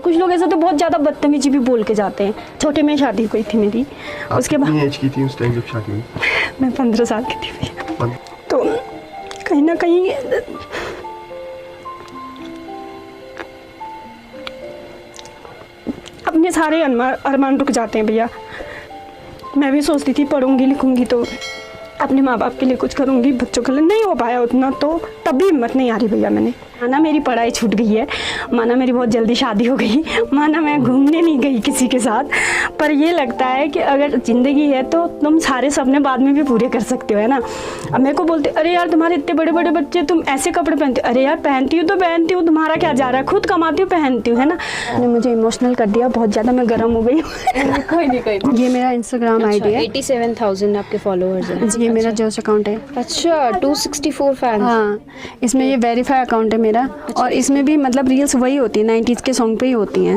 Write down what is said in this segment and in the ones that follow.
कुछ लोग ऐसे तो बहुत ज़्यादा बदतमीजी भी बोल के जाते हैं। छोटे में शादी हुई थी मेरी, उसके बाद एज की थी उस टाइम जब शादी हुई? मैं 15 साल की थी भैया। तो कहीं ना कहीं अपने सारे अरमान रुक जाते हैं भैया। मैं भी सोचती थी पढ़ूंगी लिखूंगी तो अपने माँ बाप के लिए कुछ करूंगी, बच्चों के लिए नहीं हो पाया उतना, तो तब भी हिम्मत नहीं आ रही भैया। मैंने माना मेरी पढ़ाई छूट गई है, माना मेरी बहुत जल्दी शादी हो गई, माना मैं घूमने नहीं गई किसी के साथ, पर ये लगता है कि अगर ज़िंदगी है तो तुम सारे सपने बाद में भी पूरे कर सकते हो, है ना। अब मेरे को बोलते अरे यार तुम्हारे इतने बड़े बड़े बच्चे, तुम ऐसे कपड़े पहनते हो। अरे यार पहनती हूँ तो पहनती हूँ, तुम्हारा क्या जा रहा है, खुद कमाती हूँ पहनती हूँ, है ना। ने मुझे इमोशनल कर दिया बहुत ज़्यादा, मैं गर्म हो गई हूँ। कोई नहीं। ये मेरा इंस्टाग्राम आई डी है, 87,000 आपके फॉलोअर्स हैं। ये मेरा जोश अकाउंट है। अच्छा 264 फैंस। हाँ, इसमें ये वेरीफाई अकाउंट है मेरा, और इसमें भी मतलब रील्स वही होती है 90s के सॉन्ग पे ही होती हैं।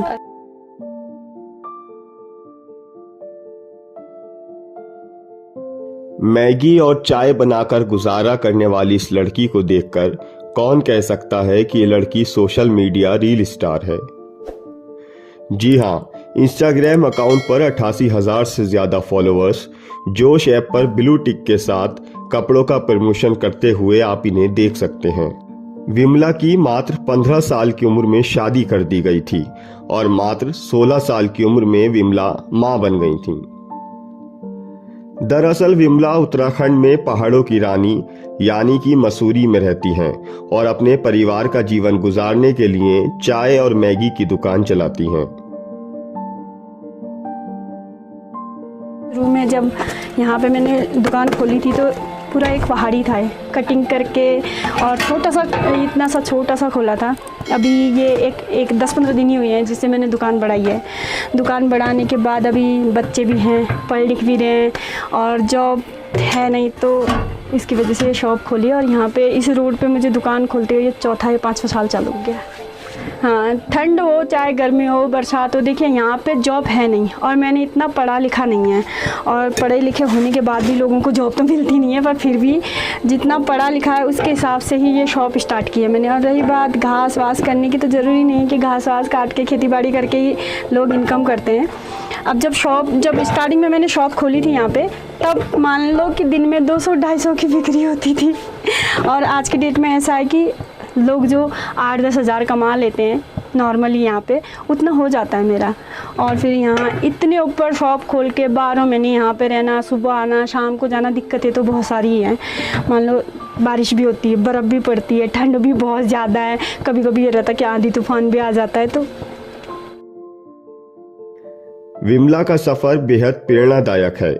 मैगी और चाय बनाकर गुजारा करने वाली इस लड़की को देखकर कौन कह सकता है कि ये लड़की सोशल मीडिया रील स्टार है। जी हाँ, इंस्टाग्राम अकाउंट पर 88,000 से ज्यादा फॉलोअर्स जोश ऐप पर ब्लू टिक के साथ कपड़ों का प्रमोशन करते हुए आप इन्हें देख सकते हैं। विमला की मात्र 15 साल की उम्र में शादी कर दी गई थी और मात्र 16 साल की उम्र में विमला मां बन गई थी। दरअसल विमला उत्तराखंड में पहाड़ों की रानी यानी कि मसूरी में रहती हैं और अपने परिवार का जीवन गुजारने के लिए चाय और मैगी की दुकान चलाती हैं। शुरू में जब यहाँ पे मैंने दुकान खोली थी तो पूरा एक पहाड़ी था, कटिंग करके और छोटा सा, इतना सा छोटा सा खोला था। अभी ये एक 10-15 दिन ही हुए हैं जिससे मैंने दुकान बढ़ाई है। दुकान बढ़ाने के बाद अभी बच्चे भी हैं, पढ़ लिख भी रहे हैं और जॉब है नहीं, तो इसकी वजह से ये शॉप खोली। और यहाँ पे इस रोड पे मुझे दुकान खोलते हुए ये चौथा या 5वां साल चालू हो गया। हाँ, ठंड हो चाहे गर्मी हो बरसात हो, देखिए यहाँ पे जॉब है नहीं और मैंने इतना पढ़ा लिखा नहीं है, और पढ़े लिखे होने के बाद भी लोगों को जॉब तो मिलती नहीं है, पर फिर भी जितना पढ़ा लिखा है उसके हिसाब से ही ये शॉप स्टार्ट की है मैंने। और रही बात घास वास करने की, तो ज़रूरी नहीं है कि घास वास काट के खेती बाड़ी करके ही लोग इनकम करते हैं। अब जब स्टार्टिंग में मैंने शॉप खोली थी यहाँ पे, तब मान लो कि दिन में 200-250 की बिक्री होती थी, और आज के डेट में ऐसा है कि लोग जो 8-10 हज़ार कमा लेते हैं नॉर्मली यहाँ पे, उतना हो जाता है मेरा। और फिर यहाँ इतने ऊपर शॉप खोल के 12 महीने यहाँ पे रहना, सुबह आना शाम को जाना, दिक्कतें तो बहुत सारी ही हैं। मान लो बारिश भी होती है, बर्फ़ भी पड़ती है, ठंड भी बहुत ज़्यादा है, कभी कभी ये रहता है कि आंधी तूफान भी आ जाता है। तो विमला का सफर बेहद प्रेरणादायक है।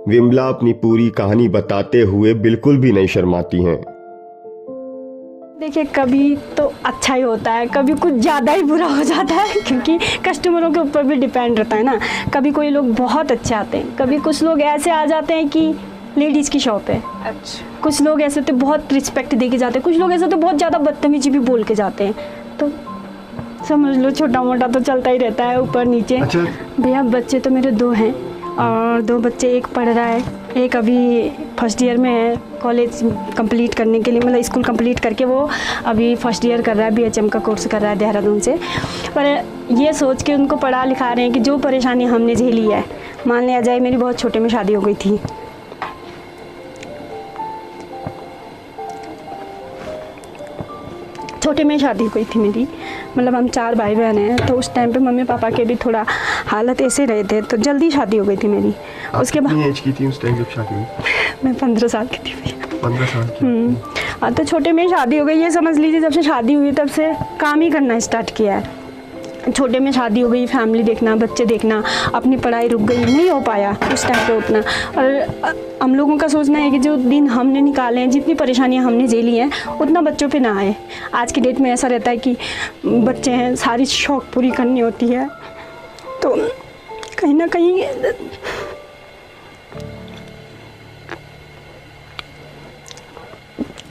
विमला अपनी पूरी कहानी बताते हुए बिल्कुल भी नहीं शर्माती हैं। देखिए कभी तो अच्छा ही होता है, कभी कुछ ज़्यादा ही बुरा हो जाता है, क्योंकि कस्टमरों के ऊपर भी डिपेंड रहता है ना। कभी कोई लोग बहुत अच्छे आते हैं, कभी कुछ लोग ऐसे आ जाते हैं कि लेडीज़ की शॉप है। अच्छा, कुछ लोग ऐसे तो बहुत रिस्पेक्ट दे के जाते हैं, कुछ लोग ऐसे तो बहुत ज़्यादा बदतमीजी भी बोल के जाते हैं। तो समझ लो छोटा मोटा तो चलता ही रहता है ऊपर नीचे। अच्छा। भैया बच्चे तो मेरे 2 हैं, और 2 बच्चे, एक पढ़ रहा है, एक अभी फर्स्ट ईयर में है, कॉलेज कंप्लीट करने के लिए, मतलब स्कूल कंप्लीट करके वो अभी फर्स्ट ईयर कर रहा है, BHM का कोर्स कर रहा है देहरादून से। पर ये सोच के उनको पढ़ा लिखा रहे हैं कि जो परेशानी हमने झेली है, मान लिया जाए मेरी बहुत छोटे में शादी हो गई थी, छोटे में शादी हुई थी मेरी, मतलब हम 4 भाई बहन हैं, तो उस टाइम पे मम्मी पापा के भी थोड़ा हालत ऐसे रहे थे, तो जल्दी शादी हो गई थी मेरी। उसके बाद एज की थी उस टाइम जब शादी हुई? मैं 15 साल की थी। 15 साल की। तो छोटे में शादी हो गई, ये समझ लीजिए जब से शादी हुई तब से काम ही करना स्टार्ट किया है। छोटे में शादी हो गई, फैमिली देखना, बच्चे देखना, अपनी पढ़ाई रुक गई, नहीं हो पाया उस टाइम पे उतना। और हम लोगों का सोचना है कि जो दिन हमने निकाले हैं, जितनी परेशानियां हमने झेली हैं, उतना बच्चों पे ना आए। आज की डेट में ऐसा रहता है कि बच्चे हैं, सारी शौक पूरी करनी होती है, तो कहीं ना कहीं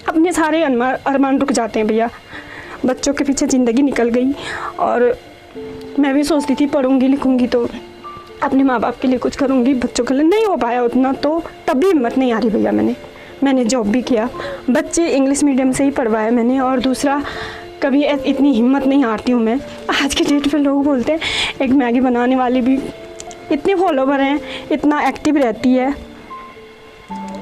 अपने सारे अरमान रुक जाते हैं भैया। बच्चों के पीछे ज़िंदगी निकल गई, और मैं भी सोचती थी पढ़ूंगी लिखूंगी तो अपने माँ बाप के लिए कुछ करूंगी, बच्चों के लिए नहीं हो पाया उतना, तो तब भी हिम्मत नहीं आ रही भैया। मैंने जॉब भी किया, बच्चे इंग्लिश मीडियम से ही पढ़वाए मैंने, और दूसरा कभी इतनी हिम्मत नहीं हारती हूँ मैं। आज के डेट पे लोग बोलते हैं एक मैगी बनाने वाली भी इतने फॉलोवर हैं, इतना एक्टिव रहती है,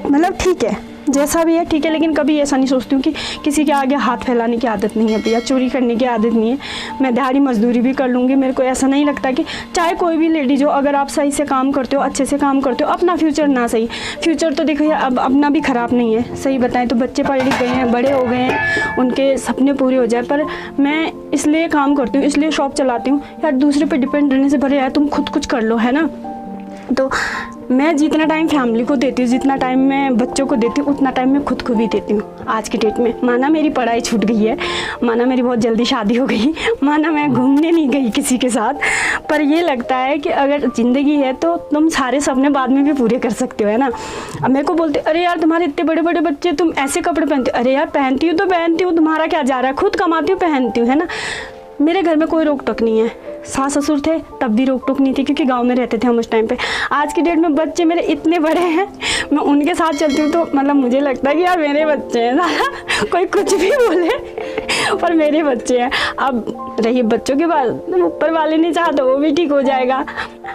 मतलब ठीक है जैसा भी है ठीक है, लेकिन कभी ऐसा नहीं सोचती हूँ कि किसी के आगे हाथ फैलाने की आदत नहीं है भैया, चोरी करने की आदत नहीं है। मैं दिहाड़ी मजदूरी भी कर लूँगी, मेरे को ऐसा नहीं लगता कि चाहे कोई भी लेडीज हो, अगर आप सही से काम करते हो, अच्छे से काम करते हो, अपना फ्यूचर ना सही, फ्यूचर तो देखो यार अब अपना भी ख़राब नहीं है, सही बताएं तो बच्चे पढ़ लिख गए हैं, बड़े हो गए हैं, उनके सपने पूरे हो जाए, पर मैं इसलिए काम करती हूँ, इसलिए शॉप चलाती हूँ यार, दूसरे पर डिपेंड रहने से भले यार तुम खुद कुछ कर लो, है ना। तो मैं जितना टाइम फैमिली को देती हूँ, जितना टाइम मैं बच्चों को देती हूँ, उतना टाइम मैं खुद को भी देती हूँ आज की डेट में। माना मेरी पढ़ाई छूट गई है, माना मेरी बहुत जल्दी शादी हो गई, माना मैं घूमने नहीं गई किसी के साथ, पर ये लगता है कि अगर ज़िंदगी है तो तुम सारे सपने बाद में भी पूरे कर सकते हो, है ना। अब मेरे को बोलते अरे यार तुम्हारे इतने बड़े बड़े बच्चे, तुम ऐसे कपड़े पहनते हो, अरे यार पहनती हूँ तो पहनती हूँ, तुम्हारा क्या जा रहा है, खुद कमाती हूँ पहनती हूँ, है ना। मेरे घर में कोई रोक टोक नहीं है, सास ससुर थे तब भी रोक टोक नहीं थी क्योंकि गांव में रहते थे हम उस टाइम पे। आज की डेट में बच्चे मेरे इतने बड़े हैं, मैं उनके साथ चलती हूँ तो मतलब मुझे लगता है कि यार मेरे बच्चे हैं ना कोई कुछ भी बोले पर मेरे बच्चे हैं। अब रही बच्चों के बाद ऊपर वाले ने चाहा तो वो भी ठीक हो जाएगा।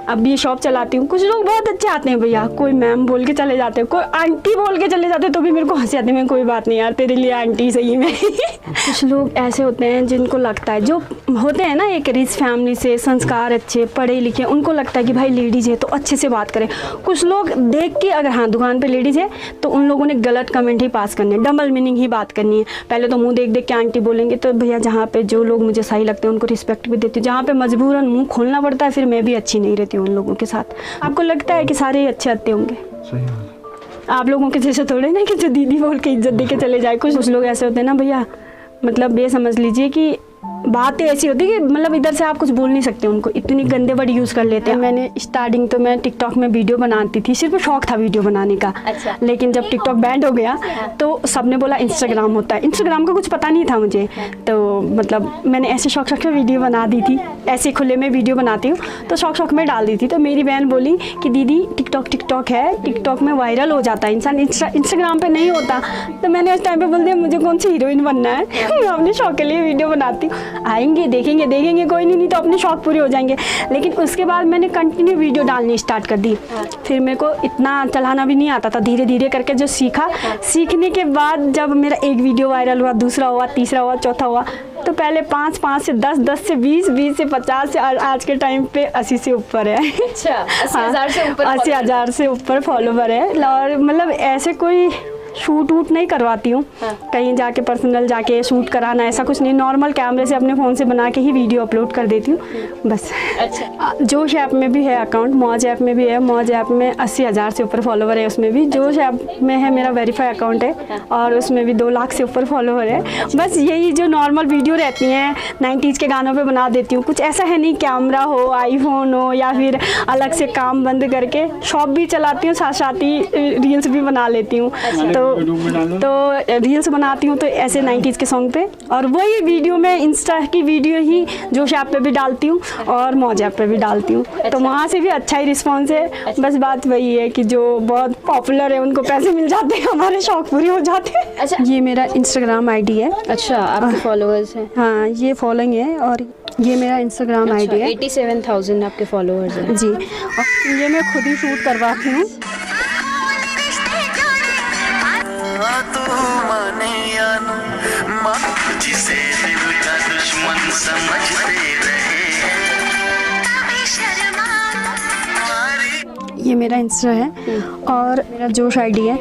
अब ये शॉप चलाती हूँ, कुछ लोग बहुत अच्छे आते हैं भैया, कोई मैम बोल के चले जाते हैं, कोई आंटी बोल के चले जाते हैं तो भी मेरे को हंसी आती है, मैं कोई बात नहीं यार तेरे लिए आंटी सही में कुछ लोग ऐसे होते हैं जिनको लगता है, जो होते हैं ना एक रिच फैमिली से, संस्कार अच्छे, पढ़े लिखे, उनको लगता है कि भाई लेडीज़ है तो अच्छे से बात करें। कुछ लोग देख के अगर हाँ दुकान पे लेडीज़ है तो उन लोगों ने गलत कमेंट ही पास करने, डबल मीनिंग ही बात करनी है। पहले तो मुंह देख देख के आंटी बोलेंगे, तो भैया जहाँ पे जो लोग मुझे सही लगते हैं उनको रिस्पेक्ट भी देती हूँ, जहाँ पे मजबूरन मुँह खोलना पड़ता है फिर मैं भी अच्छी नहीं रहती हूँ उन लोगों के साथ। आपको लगता है कि सारे ही अच्छे आते होंगे, आप लोगों के जैसे थोड़े ना कि जो दीदी बोल के इज्जत दे के चले जाए। कुछ लोग ऐसे होते हैं ना भैया, मतलब ये समझ लीजिए कि बातें ऐसी होती है कि मतलब इधर से आप कुछ बोल नहीं सकते उनको, इतनी गंदे वर्ड यूज़ कर लेते हैं। मैंने स्टार्टिंग तो मैं टिकटॉक में वीडियो बनाती थी, सिर्फ शौक था वीडियो बनाने का। अच्छा। लेकिन जब टिकटॉक बैंड हो गया तो सबने बोला इंस्टाग्राम होता है, इंस्टाग्राम का कुछ पता नहीं था मुझे, तो मतलब मैंने ऐसे शौक शौक में वीडियो बना दी थी, ऐसे खुले में वीडियो बनाती हूँ तो शौक शौक में डाल दी थी। तो मेरी बहन बोली कि दीदी टिकटॉक है, टिकटॉक में वायरल हो जाता है इंसान, इंस्टाग्राम पे नहीं होता। तो मैंने उस टाइम पे बोल दिया मुझे कौन सी हीरोइन बनना है मैं अपने शौक के लिए वीडियो बनाती हूँ, आएंगे देखेंगे कोई नहीं तो अपने शौक पूरे हो जाएंगे। लेकिन उसके बाद मैंने कंटिन्यू वीडियो डालनी स्टार्ट कर दी, फिर मेरे को इतना चलाना भी नहीं आता था, धीरे धीरे करके जो सीखा, सीखने के बाद जब मेरा एक वीडियो वायरल हुआ, दूसरा हुआ, तीसरा हुआ, चौथा हुआ, तो पहले 5 से 10, 10 से 20, 20 से 50 से आज के टाइम पे 80 से ऊपर है। अच्छा, 80,000 से ऊपर 80,000 से ऊपर फॉलोवर है। और मतलब ऐसे कोई शूट वूट नहीं करवाती हूँ, कहीं जाके पर्सनल जाके शूट कराना ऐसा कुछ नहीं, नॉर्मल कैमरे से अपने फ़ोन से बना के ही वीडियो अपलोड कर देती हूँ बस। अच्छा। जोश ऐप में भी है अकाउंट, मौज ऐप में भी है, मौज ऐप में 80,000 से ऊपर फॉलोवर है, उसमें भी जोश ऐप में है मेरा वेरीफाई अकाउंट है और उसमें भी 2 लाख से ऊपर फॉलोवर है। बस यही जो नॉर्मल वीडियो रहती हैं 90s के गानों पर बना देती हूँ, कुछ ऐसा है नहीं कैमरा हो, आईफोन हो या फिर अलग से काम बंद करके शॉप भी चलाती हूँ, साथ साथ ही रील्स भी बना लेती हूँ। तो रील्स बनाती हूँ तो ऐसे 90s के सॉन्ग पे, और वही वीडियो मैं इंस्टा की वीडियो ही जोश ऐप पे भी डालती हूँ और मौज ऐप पे भी डालती हूँ। तो वहाँ से भी अच्छा ही रिस्पॉन्स है। बस बात वही है कि जो बहुत पॉपुलर है उनको पैसे मिल जाते हैं, हमारे शौक पूरे हो जाते हैं। अच्छा, ये मेरा इंस्टाग्राम आईडी है। अच्छा, आपके फॉलोअर्स हैं? हाँ, ये फॉलोइंग है और ये मेरा इंस्टाग्राम आईडी है। 87,000 आपके फॉलोअर्स हैं जी, और ये मैं खुद ही शूट करवाती हूँ। जिसे दिल का दुश्मन समझते रहे। ये मेरा इंस्टा है और मेरा जोश आईडी है,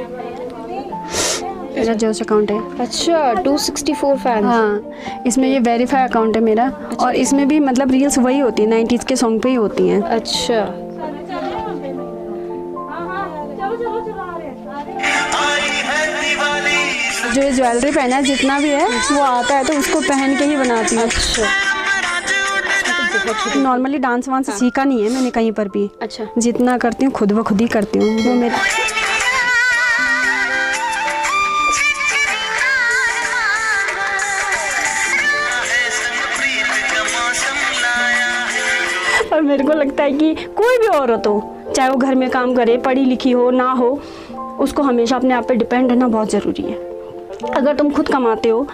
मेरा जोश अकाउंट है। अच्छा, 264 फैंस। हाँ, इसमें ये वेरीफाई अकाउंट है मेरा। और इसमें भी मतलब रील्स वही होती है 90s के सॉन्ग पे ही होती हैं। अच्छा, जो ये ज्वेलरी पहना है जितना भी है वो आता है तो उसको पहन के ही बनाती हूँ। अच्छा, नॉर्मली डांस वांस सीखा नहीं है मैंने कहीं पर भी। अच्छा, जितना करती हूँ खुद ब खुद ही करती हूँ। वो मेरा और मेरे को लगता है कि कोई भी औरत हो, चाहे वो घर में काम करे, पढ़ी लिखी हो ना हो, उसको हमेशा अपने आप पे डिपेंड रहना बहुत ज़रूरी है। अगर तुम खुद कमाते हो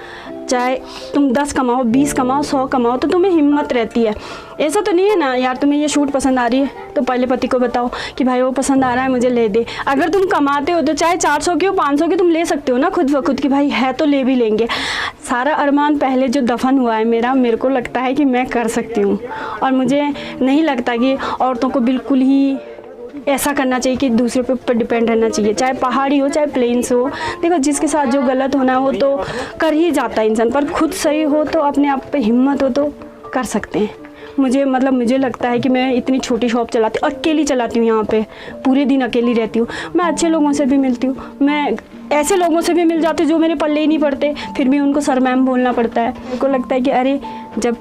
चाहे तुम 10 कमाओ, 20 कमाओ, 100 कमाओ, तो तुम्हें हिम्मत रहती है। ऐसा तो नहीं है ना यार तुम्हें ये शूट पसंद आ रही है तो पहले पति को बताओ कि भाई वो पसंद आ रहा है, मुझे ले दे। अगर तुम कमाते हो तो चाहे 400 की हो, 500 की, तुम ले सकते हो ना खुद ब खुद कि भाई है तो ले भी लेंगे। सारा अरमान पहले जो दफन हुआ है मेरे को लगता है कि मैं कर सकती हूँ, और मुझे नहीं लगता कि औरतों को बिल्कुल ही ऐसा करना चाहिए कि दूसरे पे ऊपर डिपेंड रहना चाहिए, चाहे पहाड़ी हो चाहे प्लेन्स हो। देखो जिसके साथ जो गलत होना है वो तो कर ही जाता है इंसान, पर खुद सही हो तो अपने आप पे हिम्मत हो तो कर सकते हैं। मुझे लगता है कि मैं इतनी छोटी शॉप चलाती हूँ, अकेली चलाती हूँ, यहाँ पे पूरे दिन अकेली रहती हूँ। मैं अच्छे लोगों से भी मिलती हूँ, मैं ऐसे लोगों से भी मिल जाती हूँ जो मेरे पल्ले ही नहीं पड़ते, फिर भी उनको सर मैम बोलना पड़ता है। मेरे को लगता है कि अरे जब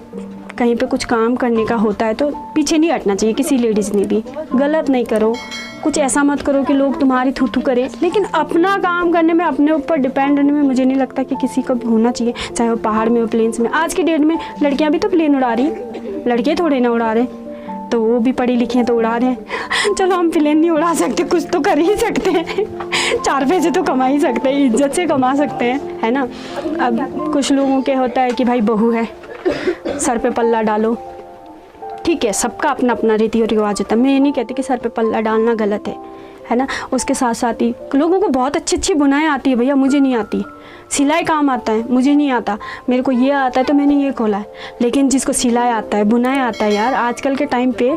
कहीं पे कुछ काम करने का होता है तो पीछे नहीं हटना चाहिए किसी लेडीज़ ने भी। गलत नहीं करो, कुछ ऐसा मत करो कि लोग तुम्हारी थू करें, लेकिन अपना काम करने में, अपने ऊपर डिपेंड रहने में मुझे नहीं लगता कि किसी को भी होना चाहिए, चाहे वो पहाड़ में हो, प्लेन्स में। आज की डेट में लड़कियां भी तो प्लेन उड़ा रही, लड़के थोड़े ना उड़ा रहे, तो वो भी पढ़ी लिखी हैं तो उड़ा रहे हैं। चलो हम प्लेन नहीं उड़ा सकते, कुछ तो कर ही सकते हैं, 4 पैसे तो कमा ही सकते हैं, इज्जत से कमा सकते हैं, है ना। अब कुछ लोगों के होता है कि भाई बहू है सर पे पल्ला डालो, ठीक है, सबका अपना अपना रीति और रिवाज होता है। मैं ये नहीं कहती कि सर पे पल्ला डालना गलत है ना। उसके साथ साथ ही लोगों को बहुत अच्छी अच्छी बुनाई आती है भैया, मुझे नहीं आती। सिलाई काम आता है, मुझे नहीं आता। मेरे को ये आता है तो मैंने ये खोला है, लेकिन जिसको सिलाई आता है, बुनाई आता है, यार आजकल के टाइम पे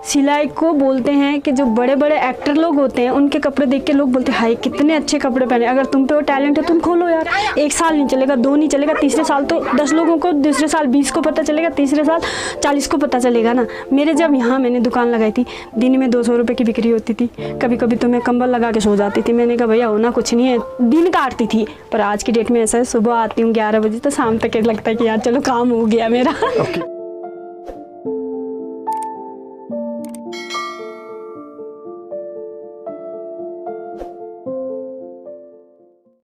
सिलाई को बोलते हैं कि जो बड़े बड़े एक्टर लोग होते हैं उनके कपड़े देख के लोग बोलते हैं हाय कितने अच्छे कपड़े पहने। अगर तुम पे वो टैलेंट है तुम खोलो यार, 1 साल नहीं चलेगा, 2 नहीं चलेगा, तीसरे साल तो 10 लोगों को, दूसरे साल 20 को पता चलेगा, तीसरे साल 40 को पता चलेगा ना। मेरे जब यहाँ मैंने दुकान लगाई थी, दिन में 200 रुपये की बिक्री होती थी, कभी कभी तो मैं कंबल लगा के सो जाती थी। मैंने कहा भैया होना कुछ नहीं है, दिन काटती थी। पर आज की डेट में ऐसा है, सुबह आती हूँ 11 बजे तो शाम तक लगता है कि यार चलो काम हो गया मेरा।